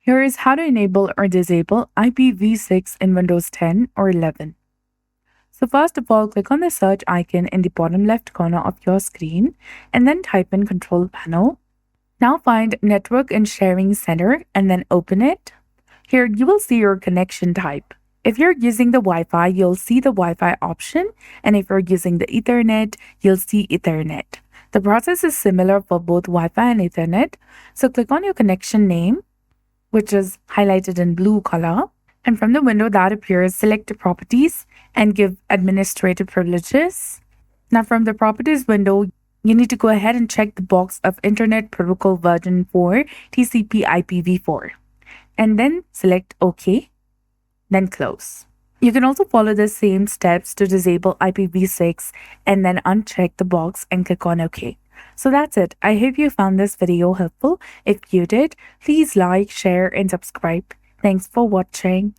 Here is how to enable or disable IPv6 in Windows 10 or 11. So first of all, click on the search icon in the bottom left corner of your screen and then type in Control Panel. Now find Network and Sharing Center and then open it. Here you will see your connection type. If you're using the Wi-Fi, you'll see the Wi-Fi option, and if you're using the Ethernet, you'll see Ethernet. The process is similar for both Wi-Fi and Ethernet. So click on your connection name, which is highlighted in blue color. And from the window that appears, select Properties and give Administrative Privileges. Now from the Properties window, you need to go ahead and check the box of Internet Protocol version 4 TCP IPv4. And then select OK, then close. You can also follow the same steps to disable IPv6 and then uncheck the box and click on OK. So that's it. I hope you found this video helpful. If you did, please like, share, and subscribe. Thanks for watching.